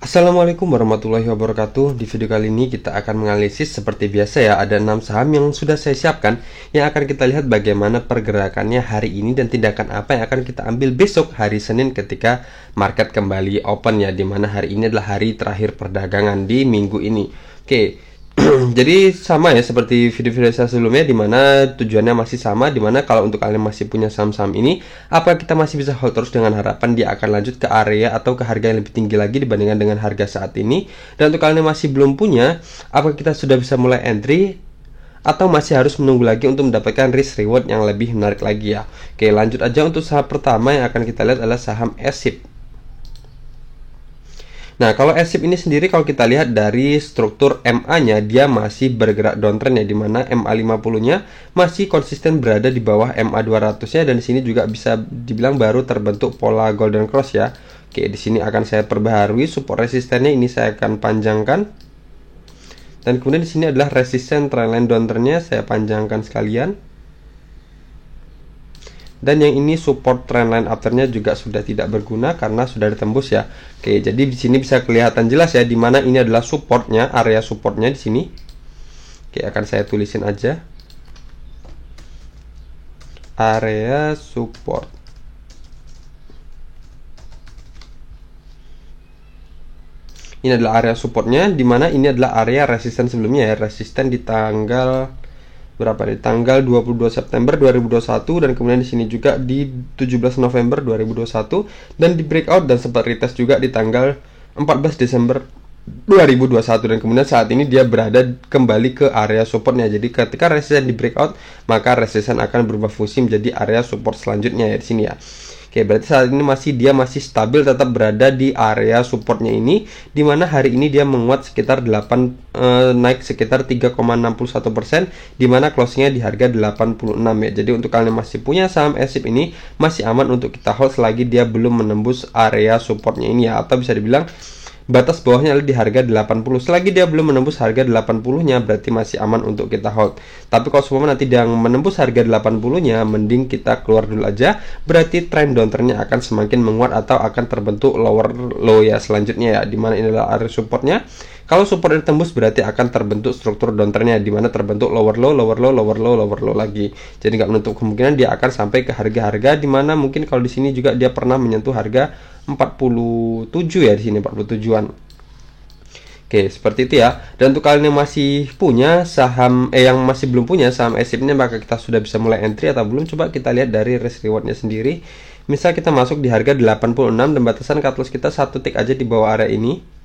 Assalamualaikum warahmatullahi wabarakatuh. Di video kali ini kita akan menganalisis seperti biasa ya, ada 6 saham yang sudah saya siapkan yang akan kita lihat bagaimana pergerakannya hari ini dan tindakan apa yang akan kita ambil besok hari Senin ketika market kembali open ya, dimana hari ini adalah hari terakhir perdagangan di minggu ini. Oke. Jadi sama ya seperti video-video saya sebelumnya, dimana tujuannya masih sama, dimana kalau untuk kalian masih punya saham-saham ini, apa kita masih bisa hold terus dengan harapan dia akan lanjut ke area atau ke harga yang lebih tinggi lagi dibandingkan dengan harga saat ini. Dan untuk kalian yang masih belum punya, apa kita sudah bisa mulai entry atau masih harus menunggu lagi untuk mendapatkan risk reward yang lebih menarik lagi ya. Oke, lanjut aja. Untuk saham pertama yang akan kita lihat adalah saham SIP. Nah, kalau SIP ini sendiri kalau kita lihat dari struktur MA-nya, dia masih bergerak downtrend ya, dimana MA 50-nya masih konsisten berada di bawah MA 200-nya, dan di sini juga bisa dibilang baru terbentuk pola golden cross ya. Oke, di sini akan saya perbaharui support resistennya, ini saya akan panjangkan. Dan kemudian di sini adalah resisten trendline downtrend-nya, saya panjangkan sekalian. Dan yang ini support trendline afternya juga sudah tidak berguna karena sudah ditembus ya. Oke, jadi di sini bisa kelihatan jelas ya, dimana ini adalah supportnya, area supportnya di sini. Oke, akan saya tulisin aja. Area support. Ini adalah area supportnya, dimana ini adalah area resisten sebelumnya ya, resisten di tanggal berapa, di tanggal 22 September 2021, dan kemudian di sini juga di 17 November 2021, dan di breakout dan sempat retest juga di tanggal 14 Desember 2021, dan kemudian saat ini dia berada kembali ke area supportnya. Jadi ketika resisten di breakout, maka resisten akan berubah fungsi menjadi area support selanjutnya ya di sini ya. Oke, berarti saat ini dia masih stabil, tetap berada di area supportnya ini, dimana hari ini dia menguat sekitar naik sekitar 3,61%, dimana closingnya di harga 86 ya. Jadi untuk kalian yang masih punya saham SIP ini masih aman untuk kita hold selagi dia belum menembus area supportnya ini ya, atau bisa dibilang batas bawahnya adalah di harga 80. Selagi dia belum menembus harga 80-nya berarti masih aman untuk kita hold. Tapi kalau semua nanti dia menembus harga 80-nya, mending kita keluar dulu aja. Berarti trend downtrendnya akan semakin menguat atau akan terbentuk lower low ya selanjutnya ya, dimana ini adalah area supportnya. Kalau support ditembus berarti akan terbentuk struktur downtrendnya, dimana terbentuk lower low, lower low, lower low, lower low lagi. Jadi nggak menutup kemungkinan dia akan sampai ke harga-harga dimana mungkin kalau di sini juga dia pernah menyentuh harga 47 ya, di sini 47-an. Oke, seperti itu ya. Dan untuk kalian yang masih punya saham yang masih belum punya saham SIP ini, maka kita sudah bisa mulai entry atau belum? Coba kita lihat dari risk rewardnya sendiri. Misal kita masuk di harga 86 dan batasan cut loss kita 1 tick aja di bawah area ini.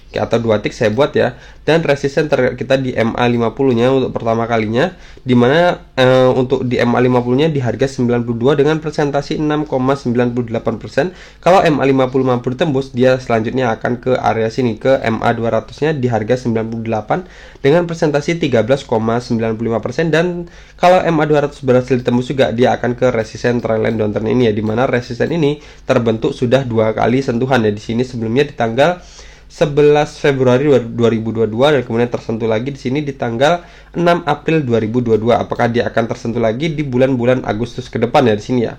Oke, atau 2 tick saya buat ya. Dan resisten kita di MA 50-nya untuk pertama kalinya, dimana untuk di MA 50-nya di harga 92 dengan presentasi 6,98%. Kalau MA 50 mampu ditembus, dia selanjutnya akan ke area sini, ke MA 200-nya di harga 98 dengan presentasi 13,95%. Dan kalau MA 200 berhasil ditembus juga, dia akan ke resisten trendline downtrend ini ya, dimana resisten ini terbentuk sudah 2 kali sentuhan ya. Di sini sebelumnya di tanggal 11 Februari 2022 dan kemudian tersentuh lagi di sini di tanggal 6 April 2022. Apakah dia akan tersentuh lagi di bulan-bulan Agustus ke depan ya di sini ya.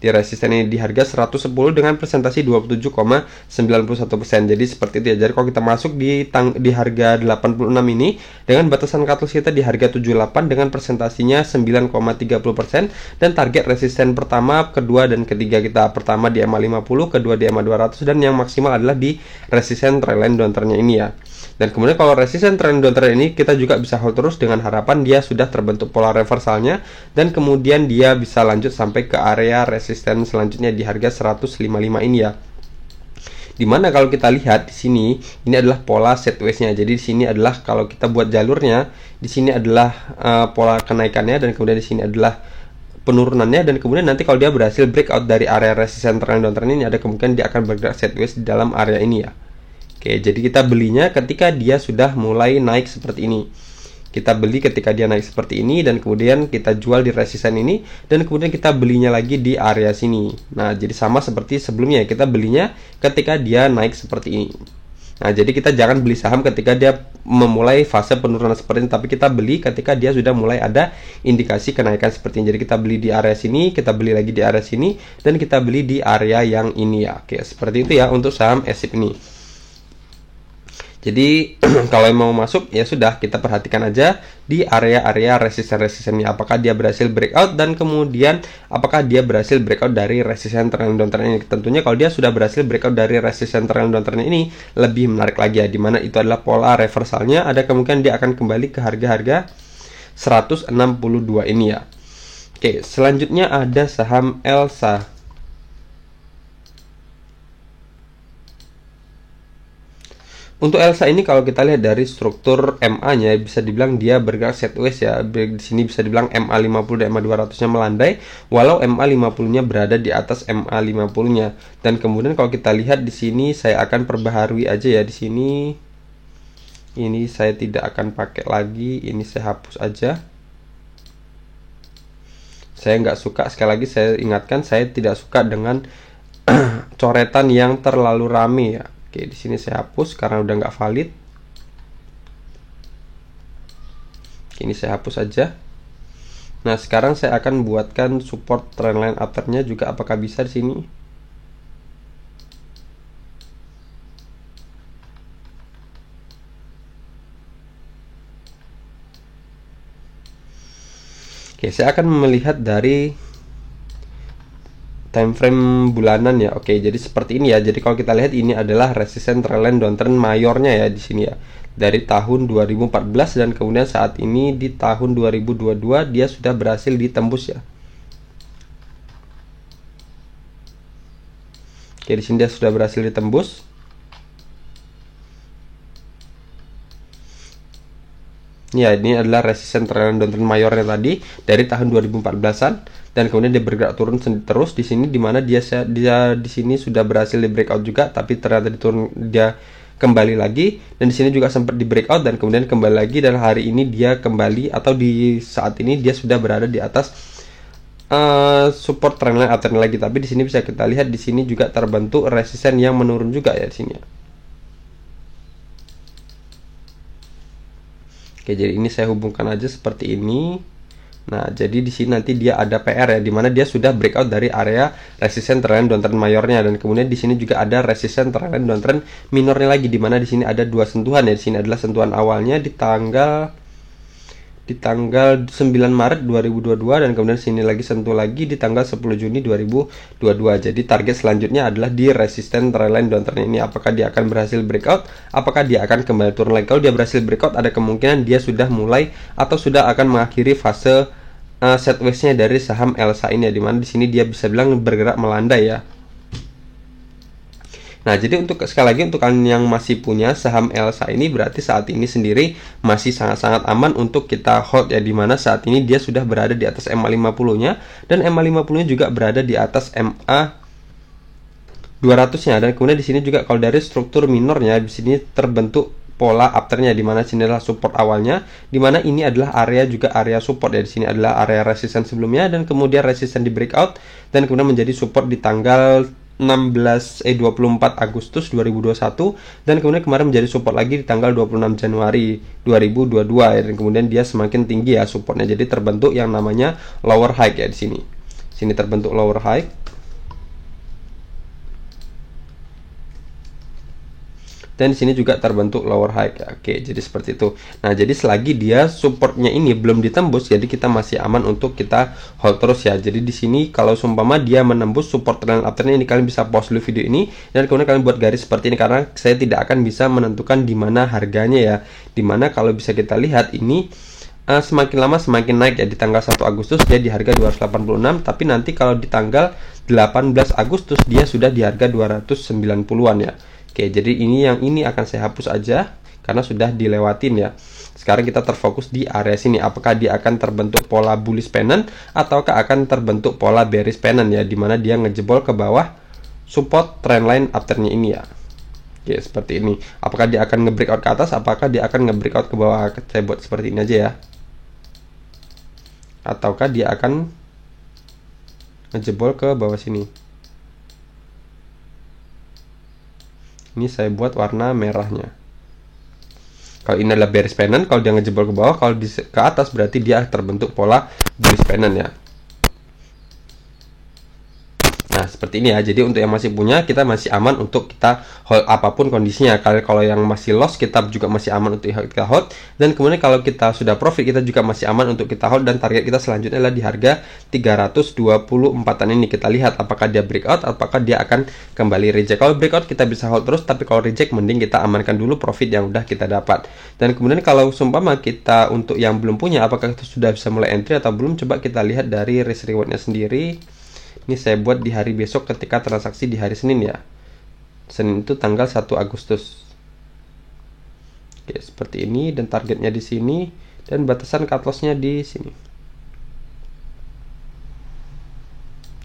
Di resisten ini di harga 110 dengan presentasi 27,91%. Jadi seperti itu ya. Jadi kalau kita masuk di harga 86 ini dengan batasan cut loss kita di harga 78 dengan presentasinya 9,30%, dan target resisten pertama, kedua dan ketiga kita, pertama di MA 50, kedua di MA 200, dan yang maksimal adalah di resisten trendline downtrendnya ini ya. Dan kemudian kalau resisten trend downtrend ini kita juga bisa hold terus dengan harapan dia sudah terbentuk pola reversalnya, dan kemudian dia bisa lanjut sampai ke area resisten selanjutnya di harga 155 ini ya. Dimana kalau kita lihat di sini ini adalah pola sideways-nya. Jadi di sini adalah kalau kita buat jalurnya, di sini adalah pola kenaikannya, dan kemudian di sini adalah penurunannya, dan kemudian nanti kalau dia berhasil breakout dari area resisten trend downtrend ini, ada kemungkinan dia akan bergerak sideways di dalam area ini ya. Oke, jadi kita belinya ketika dia sudah mulai naik seperti ini. Kita beli ketika dia naik seperti ini, dan kemudian kita jual di resisten ini, dan kemudian kita belinya lagi di area sini. Nah, jadi sama seperti sebelumnya, kita belinya ketika dia naik seperti ini. Nah, jadi kita jangan beli saham ketika dia memulai fase penurunan seperti ini, tapi kita beli ketika dia sudah mulai ada indikasi kenaikan seperti ini. Jadi kita beli di area sini, kita beli lagi di area sini, dan kita beli di area yang ini ya. Oke, seperti itu ya untuk saham SIP ini. Jadi kalau yang mau masuk ya sudah, kita perhatikan aja di area-area resisten-resistennya, apakah dia berhasil breakout dan kemudian apakah dia berhasil breakout dari resisten trend downtrend ini. Tentunya kalau dia sudah berhasil breakout dari resisten trend downtrend ini lebih menarik lagi ya, dimana itu adalah pola reversalnya, ada kemungkinan dia akan kembali ke harga-harga 162 ini ya. Oke, selanjutnya ada saham Elsa. Untuk Elsa ini kalau kita lihat dari struktur MA-nya bisa dibilang dia bergerak sideways ya. Di sini bisa dibilang MA50 dan MA200-nya melandai, walau MA50-nya berada di atas MA50-nya. Dan kemudian kalau kita lihat di sini, saya akan perbaharui aja ya di sini. Ini saya tidak akan pakai lagi, ini saya hapus aja. Saya nggak suka, sekali lagi saya ingatkan, saya tidak suka dengan coretan yang terlalu rame ya. Oke, di sini saya hapus karena udah nggak valid. Oke, ini saya hapus aja. Nah, sekarang saya akan buatkan support trendline afternya juga, apakah bisa di sini? Oke, saya akan melihat dari time frame bulanan ya. Oke, jadi seperti ini ya. Jadi kalau kita lihat ini adalah resisten trendline downtrend mayornya ya di sini ya. Dari tahun 2014 dan kemudian saat ini di tahun 2022 dia sudah berhasil ditembus ya. Oke, di sini dia sudah berhasil ditembus. Ya, ini adalah resisten trendline downtrend mayornya tadi dari tahun 2014-an dan kemudian dia bergerak turun terus di sini, dimana dia di sini sudah berhasil di breakout juga, tapi ternyata dia kembali lagi, dan di sini juga sempat di breakout dan kemudian kembali lagi, dan hari ini dia kembali, atau di saat ini dia sudah berada di atas support trendline afternya lagi. Tapi di sini bisa kita lihat di sini juga terbentuk resisten yang menurun juga ya di sini ya. Oke, jadi ini saya hubungkan aja seperti ini. Nah, jadi di sini nanti dia ada PR ya, dimana dia sudah breakout dari area resisten trendline downtrend mayornya, dan kemudian di sini juga ada resisten trendline downtrend minornya lagi, dimana di sini ada dua sentuhan ya. Di sini adalah sentuhan awalnya di tanggal 9 Maret 2022 dan kemudian sini lagi sentuh lagi di tanggal 10 Juni 2022. Jadi target selanjutnya adalah di resisten trendline downtrend ini. Apakah dia akan berhasil breakout? Apakah dia akan kembali turun lagi? Kalau dia berhasil breakout, ada kemungkinan dia sudah mulai atau sudah akan mengakhiri fase sideways-nya dari saham Elsa ini ya, dimana di sini dia bisa bilang bergerak melandai ya. Nah, jadi untuk sekali lagi untuk kalian yang masih punya saham Elsa ini, berarti saat ini sendiri masih sangat-sangat aman untuk kita hold ya, dimana saat ini dia sudah berada di atas MA50-nya dan MA50-nya juga berada di atas MA200-nya, dan kemudian di sini juga kalau dari struktur minornya di sini terbentuk pola afternya, dimana sini adalah support awalnya, dimana ini adalah area juga area support ya. Di sini adalah area resisten sebelumnya dan kemudian resisten di breakout dan kemudian menjadi support di tanggal 24 Agustus 2021 dan kemudian kemarin menjadi support lagi di tanggal 26 Januari 2022 ya, dan kemudian dia semakin tinggi ya supportnya, jadi terbentuk yang namanya lower high ya di sini. Sini terbentuk lower high. Dan di sini juga terbentuk lower high ya. Oke, jadi seperti itu. Nah, jadi selagi dia supportnya ini belum ditembus, jadi kita masih aman untuk kita hold terus ya. Jadi di sini kalau seumpama dia menembus support trend afternya ini, kalian bisa pause dulu video ini dan kemudian kalian buat garis seperti ini, karena saya tidak akan bisa menentukan di mana harganya ya. Dimana kalau bisa kita lihat ini semakin lama semakin naik ya. Di tanggal 1 Agustus dia di harga 286, tapi nanti kalau di tanggal 18 Agustus dia sudah di harga 290-an ya. Oke, jadi ini akan saya hapus aja karena sudah dilewatin ya. Sekarang kita terfokus di area sini. Apakah dia akan terbentuk pola bullish pennant ataukah akan terbentuk pola bearish pennant ya, dimana dia ngejebol ke bawah support trendline afternya ini ya. Oke, seperti ini. Apakah dia akan nge-breakout ke atas? Apakah dia akan nge-breakout ke bawah? Saya buat seperti ini aja ya. Ataukah dia akan ngejebol ke bawah sini? Ini saya buat warna merahnya. Kalau ini adalah bearish pennant, kalau dia ngejebol ke bawah, kalau ke atas berarti dia terbentuk pola bullish pennant ya. Nah, seperti ini ya. Jadi untuk yang masih punya, kita masih aman untuk kita hold apapun kondisinya. Kalau yang masih loss, kita juga masih aman untuk kita hold. Dan kemudian kalau kita sudah profit, kita juga masih aman untuk kita hold. Dan target kita selanjutnya adalah di harga 324-an ini. Kita lihat apakah dia breakout, apakah dia akan kembali reject. Kalau breakout kita bisa hold terus, tapi kalau reject mending kita amankan dulu profit yang udah kita dapat. Dan kemudian kalau seumpama kita untuk yang belum punya, apakah kita sudah bisa mulai entry atau belum, coba kita lihat dari risk rewardnya sendiri. Ini saya buat di hari besok ketika transaksi di hari Senin ya. Senin itu tanggal 1 Agustus. Oke, seperti ini, dan targetnya di sini dan batasan cut loss-nya di sini.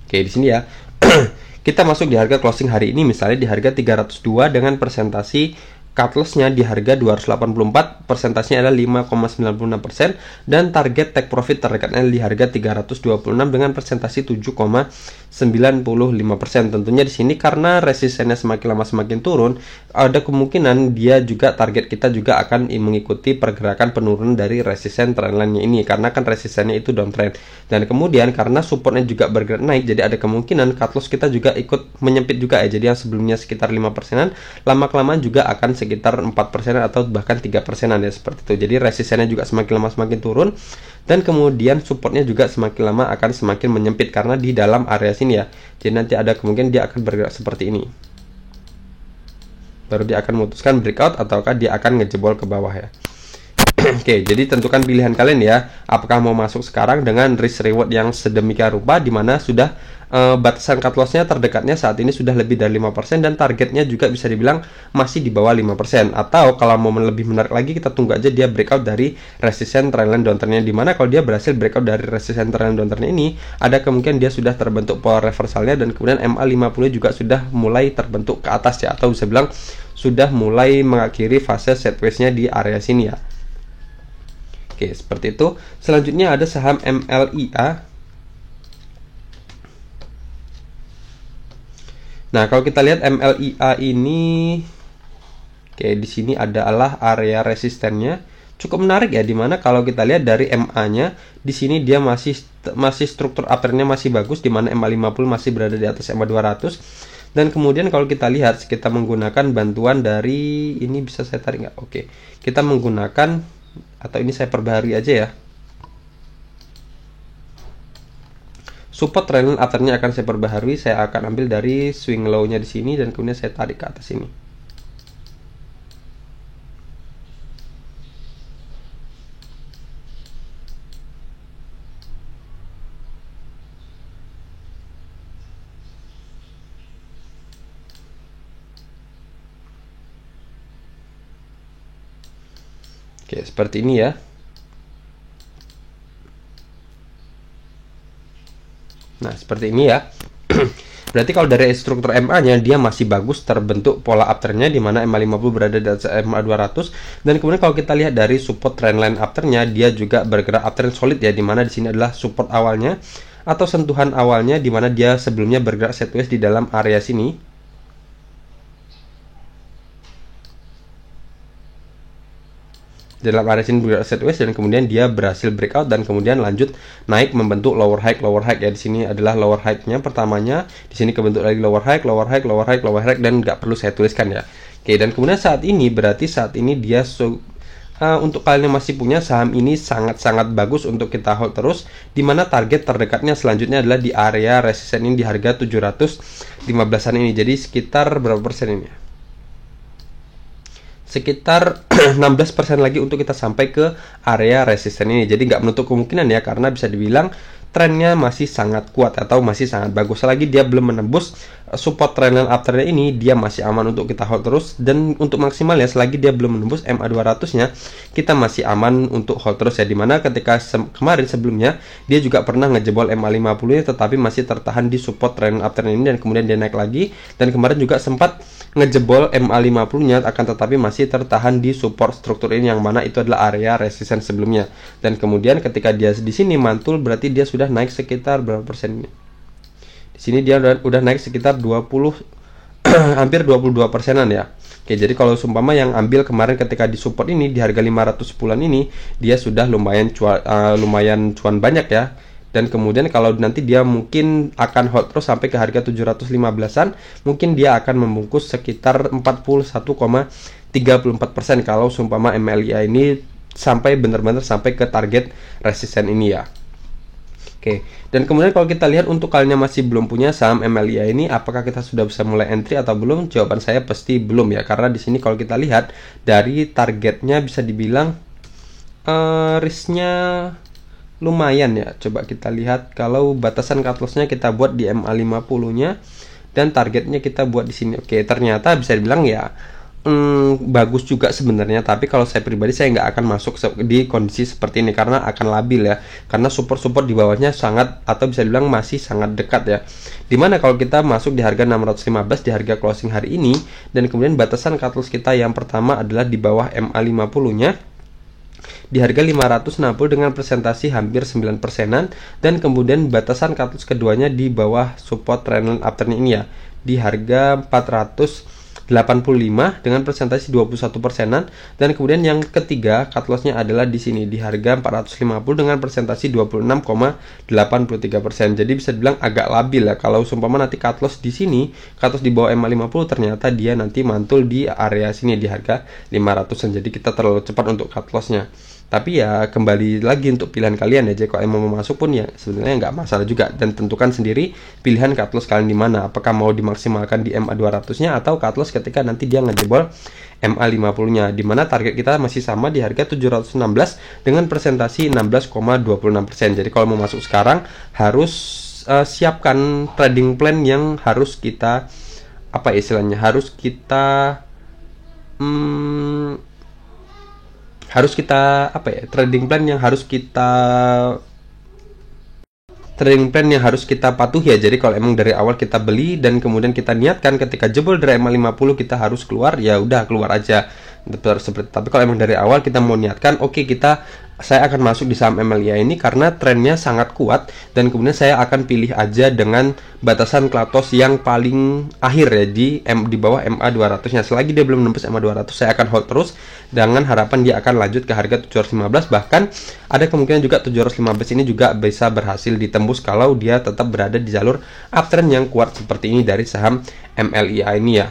Oke, di sini ya. Kita masuk di harga closing hari ini misalnya di harga 302 dengan persentasi cut loss-nya di harga 284, persentasenya adalah 5,96% dan target take profit terdekatnya di harga 326 dengan persentasi 7,95%. Tentunya di sini karena resistennya semakin lama semakin turun, ada kemungkinan dia juga target kita juga akan mengikuti pergerakan penurunan dari resisten trendline-nya ini karena kan resistennya itu downtrend. Dan kemudian karena supportnya juga bergerak naik, jadi ada kemungkinan cut loss kita juga ikut menyempit juga ya. Jadi yang sebelumnya sekitar 5%-an, lama-kelamaan juga akan sekitar 4% atau bahkan 3%-an ya, seperti itu. Jadi resistennya juga semakin lama semakin turun dan kemudian supportnya juga semakin lama akan semakin menyempit karena di dalam area sini ya. Jadi nanti ada kemungkinan dia akan bergerak seperti ini. Baru dia akan memutuskan breakout ataukah dia akan ngejebol ke bawah ya. Oke, jadi tentukan pilihan kalian ya. Apakah mau masuk sekarang dengan risk reward yang sedemikian rupa di mana sudah batasan cut loss-nya terdekatnya saat ini sudah lebih dari 5% dan targetnya juga bisa dibilang masih di bawah 5%. Atau kalau mau lebih menarik lagi, kita tunggu aja dia breakout dari resisten trendline downtrend-nya, di mana kalau dia berhasil breakout dari resisten trendline downtrend ini, ada kemungkinan dia sudah terbentuk pola reversalnya dan kemudian MA50 juga sudah mulai terbentuk ke atas ya, atau bisa bilang sudah mulai mengakhiri fase sideways-nya di area sini ya. Oke, seperti itu. Selanjutnya ada saham MLIA. Nah, kalau kita lihat MLIA ini, oke, di sini adalah area resistennya. Cukup menarik ya, dimana kalau kita lihat dari MA-nya, di sini dia masih struktur uptrendnya masih bagus, dimana MA50 masih berada di atas MA200. Dan kemudian kalau kita lihat, kita menggunakan bantuan dari, ini bisa saya tarik nggak? Oke, kita menggunakan, atau ini saya perbaharui aja ya. Support trendline uptrendnya akan saya perbaharui, saya akan ambil dari swing low-nya di sini dan kemudian saya tarik ke atas ini. Oke, seperti ini ya. Nah, seperti ini ya. Berarti kalau dari struktur MA-nya dia masih bagus terbentuk pola uptrendnya di mana MA50 berada di atas MA200 dan kemudian kalau kita lihat dari support trendline uptrendnya dia juga bergerak uptrend solid ya, di mana di sini adalah support awalnya atau sentuhan awalnya di mana dia sebelumnya bergerak sideways di dalam area sini. Dalam area sini bergerak sideways dan kemudian dia berhasil breakout dan kemudian lanjut naik membentuk lower high ya. Di sini adalah lower high-nya pertamanya, di sini kebentuk lagi lower high dan nggak perlu saya tuliskan ya. Oke, dan kemudian saat ini berarti saat ini dia untuk kalian yang masih punya saham ini sangat-sangat bagus untuk kita hold terus, dimana target terdekatnya selanjutnya adalah di area resisten ini di harga 715-an ini. Jadi sekitar berapa persen ini? Sekitar 16% lagi untuk kita sampai ke area resisten ini. Jadi nggak menutup kemungkinan ya, karena bisa dibilang trennya masih sangat kuat atau masih sangat bagus. Selagi dia belum menembus support trendline uptrend ini, dia masih aman untuk kita hold terus. Dan untuk maksimal ya, selagi dia belum menembus MA200 nya, kita masih aman untuk hold terus ya. Dimana ketika kemarin sebelumnya dia juga pernah ngejebol MA50 nya, tetapi masih tertahan di support trendline uptrend ini dan kemudian dia naik lagi. Dan kemarin juga sempat ngejebol MA50 nya, akan tetapi masih tertahan di support struktur ini yang mana itu adalah area resisten sebelumnya. Dan kemudian ketika dia di sini mantul, berarti dia sudah naik sekitar berapa persen ini? Di sini dia udah naik sekitar 20 hampir 22%-an ya. Oke, jadi kalau seumpama yang ambil kemarin ketika di support ini di harga 510-an ini, dia sudah lumayan cuan banyak ya. Dan kemudian kalau nanti dia mungkin akan hold terus sampai ke harga 715-an, mungkin dia akan membungkus sekitar 41,34% kalau seumpama MLIA ini sampai benar-benar sampai ke target resisten ini ya. Oke, dan kemudian kalau kita lihat untuk kalian yang masih belum punya saham MLIA ini, apakah kita sudah bisa mulai entry atau belum? Jawaban saya pasti belum ya, karena di sini kalau kita lihat dari targetnya bisa dibilang risknya lumayan ya. Coba kita lihat kalau batasan cut loss-nya kita buat di MA50-nya dan targetnya kita buat di sini. Oke, ternyata bisa dibilang ya bagus juga sebenarnya, tapi kalau saya pribadi saya nggak akan masuk di kondisi seperti ini karena akan labil ya, karena support di bawahnya sangat, atau bisa dibilang masih sangat dekat ya, dimana kalau kita masuk di harga 615 di harga closing hari ini, dan kemudian batasan cut loss kita yang pertama adalah di bawah MA50 nya di harga 560 dengan presentasi hampir 9%-an, dan kemudian batasan cut loss keduanya di bawah support trend uptrend ini ya, di harga 485 dengan presentasi 21%-an, dan kemudian yang ketiga cut loss-nya adalah di sini di harga 450 dengan presentasi 26,83%. Jadi bisa dibilang agak labil ya. Kalau seumpama nanti cut loss di sini, cut loss di bawah MA50, ternyata dia nanti mantul di area sini di harga 500-an. Jadi kita terlalu cepat untuk cut loss-nya. Tapi ya kembali lagi untuk pilihan kalian ya. Jadi kalau mau masuk pun ya sebenarnya nggak masalah juga, dan tentukan sendiri pilihan cut loss kalian di mana. Apakah mau dimaksimalkan di MA200-nya atau cut loss ketika nanti dia ngejebol MA50-nya, di mana target kita masih sama di harga 716 dengan presentasi 16,26%. Jadi kalau mau masuk sekarang harus siapkan trading plan yang harus kita apa istilahnya, harus kita apa ya, trading plan yang harus kita patuhi ya. Jadi kalau emang dari awal kita beli dan kemudian kita niatkan ketika jebol dari MA50 kita harus keluar, ya udah keluar aja. Seperti, tapi kalau emang dari awal kita mau niatkan, oke, saya akan masuk di saham MLIA ini karena trennya sangat kuat, dan kemudian saya akan pilih aja dengan batasan cut loss yang paling akhir ya di bawah MA200-nya. Selagi dia belum menembus MA200, saya akan hold terus dengan harapan dia akan lanjut ke harga 715, bahkan ada kemungkinan juga 715 ini juga bisa berhasil ditembus kalau dia tetap berada di jalur uptrend yang kuat seperti ini dari saham MLIA ini ya.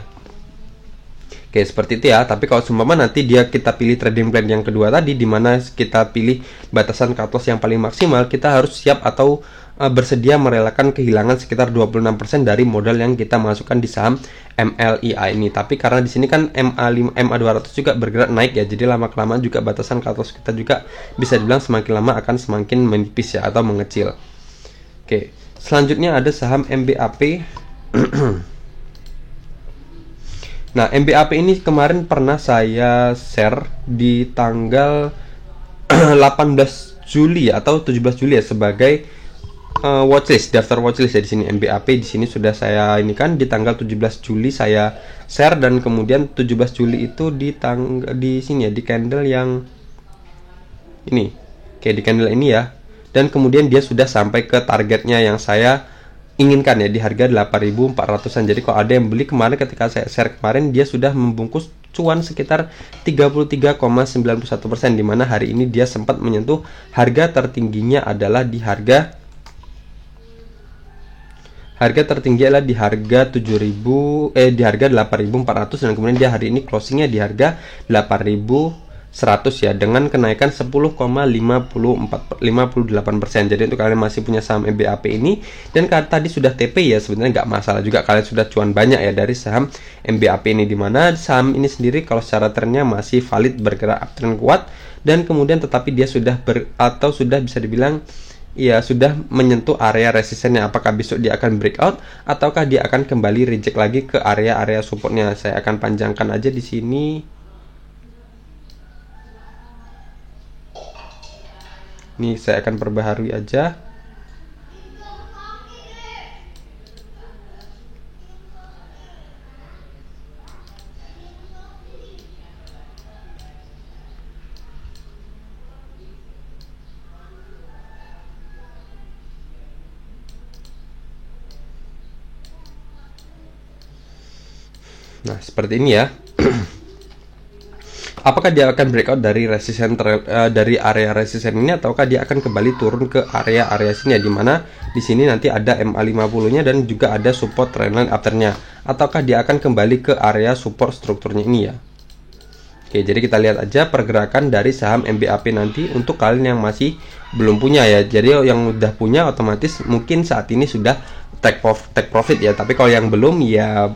Oke, seperti itu ya. Tapi kalau seumpama nanti kita pilih trading plan yang kedua tadi, di mana kita pilih batasan cut loss yang paling maksimal, kita harus siap atau bersedia merelakan kehilangan sekitar 26% dari modal yang kita masukkan di saham MLIA ini. Tapi karena di sini kan MA200 juga bergerak naik ya, jadi lama-kelamaan juga batasan cut loss kita juga bisa dibilang semakin lama akan semakin menipis ya, atau mengecil. Oke, selanjutnya ada saham MBAP. Nah, MBAP ini kemarin pernah saya share di tanggal 18 Juli atau 17 Juli ya, sebagai watchlist, daftar watchlist ya. Di sini MBAP di sini sudah saya ini kan di tanggal 17 Juli saya share, dan kemudian 17 Juli itu di sini ya, di candle yang ini. Oke, di candle ini ya. Dan kemudian dia sudah sampai ke targetnya yang saya inginkan ya, di harga 8.400-an. Jadi kalau ada yang beli kemarin ketika saya share kemarin, dia sudah membungkus cuan sekitar 33,91%, dimana hari ini dia sempat menyentuh harga tertingginya adalah di harga tertinggi adalah di harga 8.400, dan kemudian dia hari ini closingnya di harga 8.100 ya, dengan kenaikan 10,58%. Jadi untuk kalian masih punya saham MBAP ini dan tadi sudah TP ya, sebenarnya nggak masalah juga, kalian sudah cuan banyak ya dari saham MBAP ini, dimana saham ini sendiri kalau secara trennya masih valid bergerak uptrend kuat, dan kemudian tetapi dia sudah sudah bisa dibilang ya sudah menyentuh area resistennya. Apakah besok dia akan breakout ataukah dia akan kembali reject lagi ke area supportnya? Saya akan panjangkan aja di sini. Nih, saya akan perbaharui aja. Nah, seperti ini ya. apakah dia akan breakout dari dari area resisten ini, ataukah dia akan kembali turun ke area sini ya, dimana di sini nanti ada MA50-nya dan juga ada support trendline afternya, ataukah dia akan kembali ke area support strukturnya ini ya. Oke, jadi kita lihat aja pergerakan dari saham MBAP nanti untuk kalian yang masih belum punya ya. Jadi yang udah punya otomatis mungkin saat ini sudah take profit ya, tapi kalau yang belum ya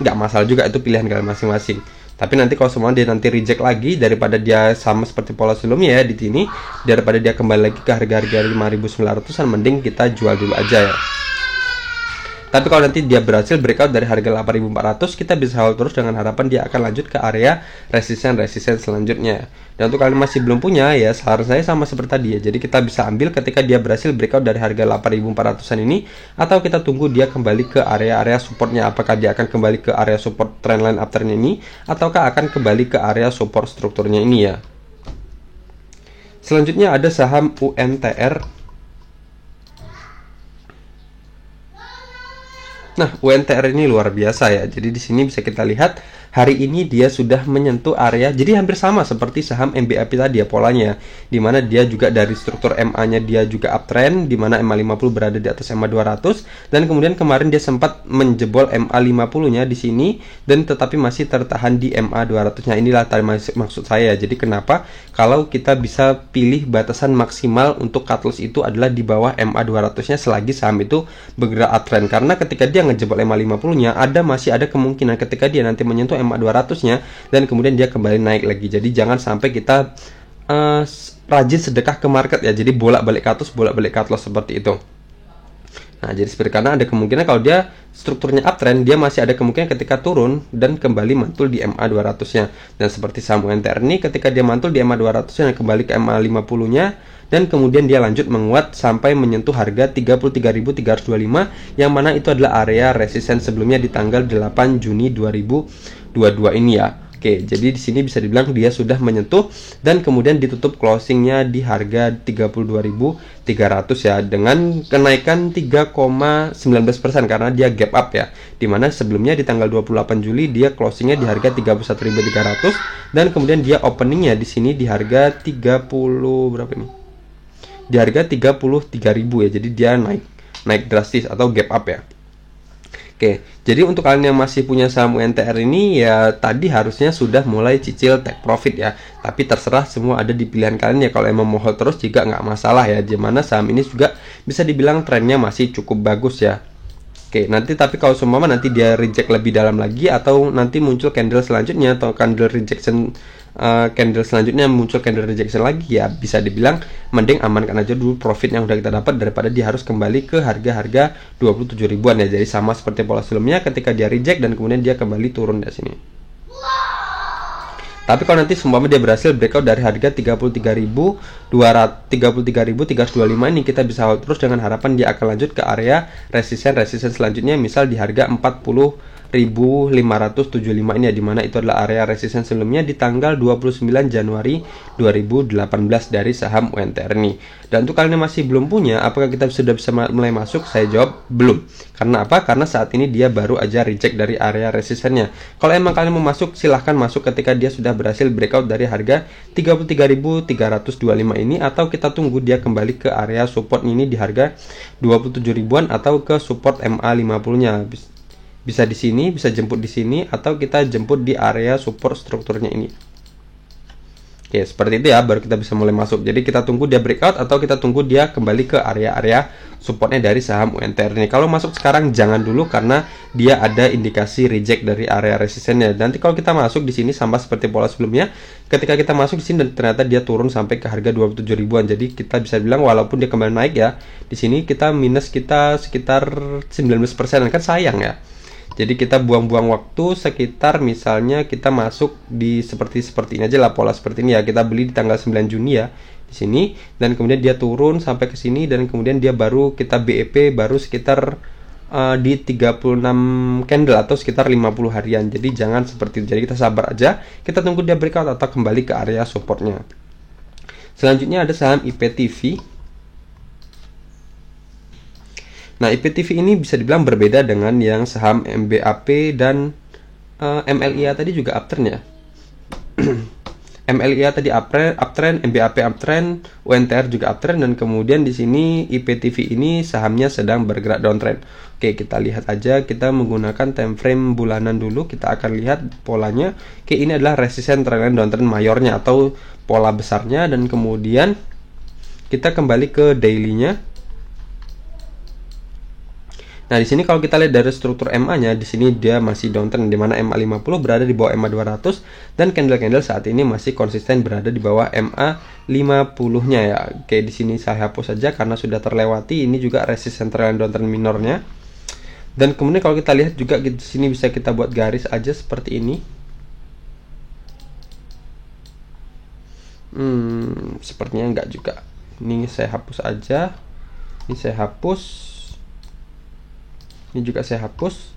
nggak masalah juga, itu pilihan kalian masing-masing. Tapi nanti kalau semua dia nanti reject lagi, daripada dia sama seperti pola sebelumnya ya di sini, daripada dia kembali lagi ke harga-harga 5.900-an, mending kita jual dulu aja ya. Tapi kalau nanti dia berhasil breakout dari harga 8.400, kita bisa hold terus dengan harapan dia akan lanjut ke area resisten selanjutnya. Dan untuk kalian masih belum punya ya, saran saya sama seperti tadi ya. Jadi kita bisa ambil ketika dia berhasil breakout dari harga 8.400-an ini, atau kita tunggu dia kembali ke area-area supportnya. Apakah dia akan kembali ke area support trendline afternya ini, ataukah akan kembali ke area support strukturnya ini ya. Selanjutnya ada saham UNTR. Nah, UNTR ini luar biasa ya. Jadi di sini bisa kita lihat hari ini dia sudah menyentuh area. Jadi hampir sama seperti saham MBAP tadi ya polanya. Dimana dia juga dari struktur MA-nya dia juga uptrend, dimana MA50 berada di atas MA200, dan kemudian kemarin dia sempat menjebol MA50-nya di sini dan tetapi masih tertahan di MA200-nya. Inilah tadi maksud saya. Jadi kenapa kalau kita bisa pilih batasan maksimal untuk cut loss itu adalah di bawah MA200-nya selagi saham itu bergerak uptrend, karena ketika dia ngejebol MA50-nya masih ada kemungkinan ketika dia nanti menyentuh MA200-nya dan kemudian dia kembali naik lagi. Jadi jangan sampai kita rajin sedekah ke market ya. Jadi bolak-balik cut loss, bolak-balik cut loss seperti itu. Nah, jadi seperti karena ada kemungkinan kalau dia strukturnya uptrend, dia masih ada kemungkinan ketika turun dan kembali mantul di MA200-nya. Dan seperti saham UNTR ini, ketika dia mantul di MA200-nya dan kembali ke MA50-nya, dan kemudian dia lanjut menguat sampai menyentuh harga 33.325, yang mana itu adalah area resisten sebelumnya di tanggal 8 Juni 2022 ini ya. Oke, jadi di sini bisa dibilang dia sudah menyentuh dan kemudian ditutup closingnya di harga 32.300 ya, dengan kenaikan 3,19% karena dia gap up ya. Dimana sebelumnya di tanggal 28 Juli dia closingnya di harga 31.300 dan kemudian dia openingnya di sini di harga 30 berapa ini? Di harga 33.000 ya. Jadi dia naik drastis atau gap up ya. Oke, jadi untuk kalian yang masih punya saham UNTR ini ya, tadi harusnya sudah mulai cicil take profit ya. Tapi terserah, semua ada di pilihan kalian ya. Kalau emang mau hold terus juga nggak masalah ya. Dimana saham ini juga bisa dibilang trennya masih cukup bagus ya. Oke, nanti tapi kalau semua nanti dia reject lebih dalam lagi, atau nanti muncul candle selanjutnya atau candle rejection, candle selanjutnya muncul candle rejection lagi ya, bisa dibilang mending amankan aja dulu profit yang udah kita dapat daripada dia harus kembali ke harga-harga 27 ribuan ya. Jadi sama seperti pola sebelumnya, ketika dia reject dan kemudian dia kembali turun dari sini. Tapi kalau nanti seumpama dia berhasil breakout dari harga 33.325 ini, kita bisa hold terus dengan harapan dia akan lanjut ke area resisten selanjutnya, misal di harga 40.575 ini ya, dimana itu adalah area resisten sebelumnya di tanggal 29 Januari 2018 dari saham UNTR ini. Dan untuk kalian yang masih belum punya, apakah kita sudah bisa mulai masuk? Saya jawab belum. Karena apa? Karena saat ini dia baru aja reject dari area resistennya. Kalau emang kalian mau masuk, silahkan masuk ketika dia sudah berhasil breakout dari harga 33.325 ini, atau kita tunggu dia kembali ke area support ini di harga 27 ribuan atau ke support MA50-nya. Bisa di sini, bisa jemput di sini, atau kita jemput di area support strukturnya ini. Oke, seperti itu ya, baru kita bisa mulai masuk. Jadi kita tunggu dia breakout atau kita tunggu dia kembali ke area-area supportnya dari saham UNTR ini. Kalau masuk sekarang jangan dulu karena dia ada indikasi reject dari area resistennya. Nanti kalau kita masuk di sini sama seperti pola sebelumnya, ketika kita masuk di sini dan ternyata dia turun sampai ke harga 27 ribuan. Jadi kita bisa bilang walaupun dia kembali naik ya, di sini kita minus kita sekitar 19%, kan sayang ya. Jadi kita buang-buang waktu sekitar, misalnya kita masuk di seperti ini aja lah, pola seperti ini ya. Kita beli di tanggal 9 Juni ya di sini, dan kemudian dia turun sampai ke sini, dan kemudian dia baru kita BEP baru sekitar di 36 candle atau sekitar 50 harian. Jadi jangan seperti itu. Jadi kita sabar aja, kita tunggu dia breakout atau kembali ke area supportnya. Selanjutnya ada saham IPTV. Nah, IPTV ini bisa dibilang berbeda dengan yang saham MBAP dan MLIA tadi juga upturn ya. MLIA tadi uptrend, MBAP uptrend, UNTR juga uptrend, dan kemudian di sini IPTV ini sahamnya sedang bergerak downtrend. Oke, kita lihat aja, kita menggunakan time frame bulanan dulu, kita akan lihat polanya. Oke, ini adalah resisten trendline downtrend mayornya atau pola besarnya, dan kemudian kita kembali ke daily-nya. Nah, di sini kalau kita lihat dari struktur MA-nya, di sini dia masih downtrend, di mana MA50 berada di bawah MA200 dan candle-candle saat ini masih konsisten berada di bawah MA50-nya ya. Oke, di sini saya hapus saja karena sudah terlewati. Ini juga resisten trend downtrend minornya. Dan kemudian kalau kita lihat juga di sini bisa kita buat garis aja seperti ini. Sepertinya enggak juga. Ini saya hapus aja. Ini saya hapus. Ini juga saya hapus.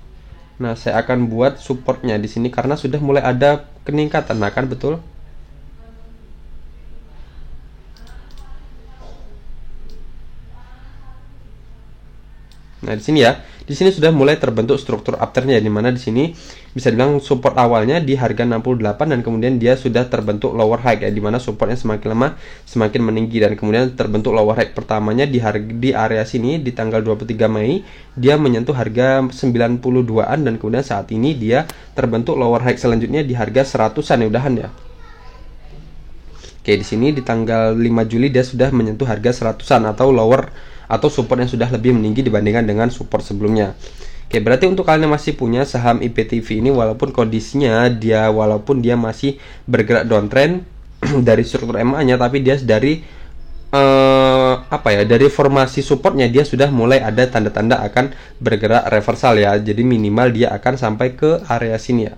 Nah, saya akan buat supportnya di sini karena sudah mulai ada peningkatan, nah kan betul. Nah, di sini ya, di sini sudah mulai terbentuk struktur uptrendnya, di mana di sini bisa dibilang support awalnya di harga 68 dan kemudian dia sudah terbentuk lower high ya, di mana supportnya semakin lama semakin meninggi, dan kemudian terbentuk lower high pertamanya di area sini di tanggal 23 Mei dia menyentuh harga 92-an, dan kemudian saat ini dia terbentuk lower high selanjutnya di harga 100-an ya, udahan ya. Oke, di sini di tanggal 5 Juli dia sudah menyentuh harga 100-an atau lower atau support yang sudah lebih meninggi dibandingkan dengan support sebelumnya. Oke, berarti untuk kalian yang masih punya saham IPTV ini, walaupun kondisinya walaupun dia masih bergerak downtrend dari struktur MA-nya, tapi dia dari dari formasi supportnya dia sudah mulai ada tanda-tanda akan bergerak reversal ya. Jadi minimal dia akan sampai ke area sini ya,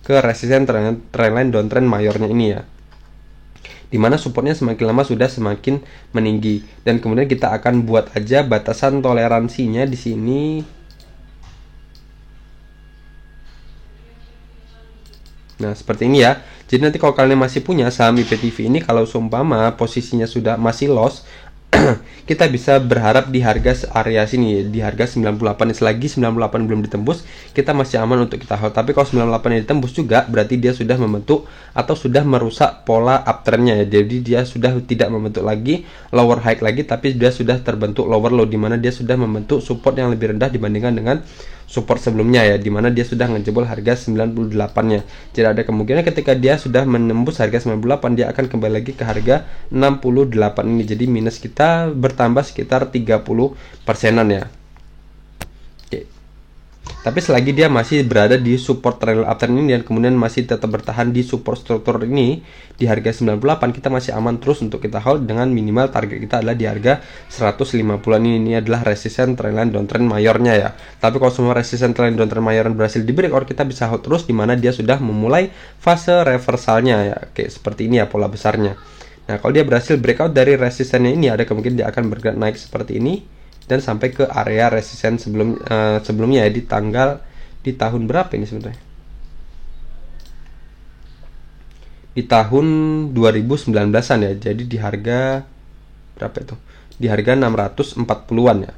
ke resisten trendline downtrend mayornya ini ya, dimana supportnya semakin lama sudah semakin meninggi. Dan kemudian kita akan buat aja batasan toleransinya di sini. Nah, seperti ini ya. Jadi nanti kalau kalian masih punya saham IPTV ini, kalau seumpama posisinya sudah masih loss, kita bisa berharap di harga area sini, di harga 98. Selagi 98 belum ditembus, kita masih aman untuk kita hold. Tapi kalau 98 yang ditembus juga, berarti dia sudah membentuk atau sudah merusak pola uptrendnya ya. Jadi dia sudah tidak membentuk lagi lower high lagi, tapi dia sudah terbentuk lower low, di mana dia sudah membentuk support yang lebih rendah dibandingkan dengan support sebelumnya ya, dimana dia sudah ngejebol harga 98-nya. Jadi ada kemungkinan ketika dia sudah menembus harga 98, dia akan kembali lagi ke harga 68 ini. Jadi minus kita bertambah sekitar 30%-an ya. Oke. Tapi selagi dia masih berada di support trail uptrend ini dan kemudian masih tetap bertahan di support struktur ini di harga 98, kita masih aman terus untuk kita hold, dengan minimal target kita adalah di harga 150-an ini adalah resisten trendline downtrend mayornya ya. Tapi kalau semua resisten trendline downtrend mayor berhasil di breakout, kita bisa hold terus di mana dia sudah memulai fase reversalnya ya. Oke, seperti ini ya pola besarnya. Nah, kalau dia berhasil breakout dari resistennya ini, ada kemungkinan dia akan bergerak naik seperti ini dan sampai ke area resisten sebelumnya ya, di tahun berapa ini sebenarnya? Di tahun 2019-an ya. Jadi di harga berapa itu? Di harga 640-an ya.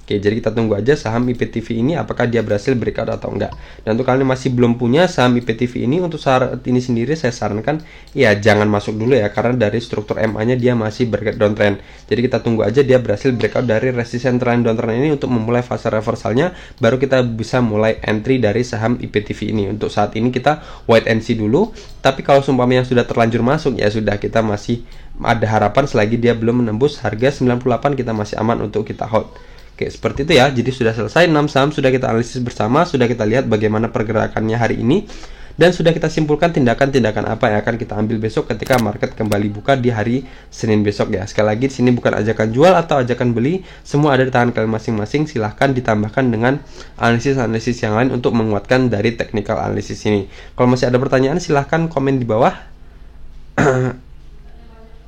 Oke, jadi kita tunggu aja saham IPTV ini apakah dia berhasil breakout atau enggak. Dan untuk kalian yang masih belum punya saham IPTV ini, untuk saat ini sendiri saya sarankan ya jangan masuk dulu ya, karena dari struktur MA-nya dia masih bergerak downtrend. Jadi kita tunggu aja dia berhasil breakout dari resisten trend downtrend ini untuk memulai fase reversalnya, baru kita bisa mulai entry dari saham IPTV ini. Untuk saat ini kita wait and see dulu. Tapi kalau sumpamanya sudah terlanjur masuk, ya sudah, kita masih ada harapan selagi dia belum menembus harga 98, kita masih aman untuk kita hold. Oke, seperti itu ya. Jadi sudah selesai 6 saham, sudah kita analisis bersama, sudah kita lihat bagaimana pergerakannya hari ini, dan sudah kita simpulkan tindakan-tindakan apa yang akan kita ambil besok ketika market kembali buka di hari Senin besok ya. Sekali lagi, di sini bukan ajakan jual atau ajakan beli, semua ada di tangan kalian masing-masing. Silahkan ditambahkan dengan analisis-analisis yang lain untuk menguatkan dari technical analisis ini. Kalau masih ada pertanyaan, silahkan komen di bawah.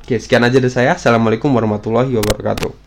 Oke, sekian aja dari saya. Assalamualaikum warahmatullahi wabarakatuh.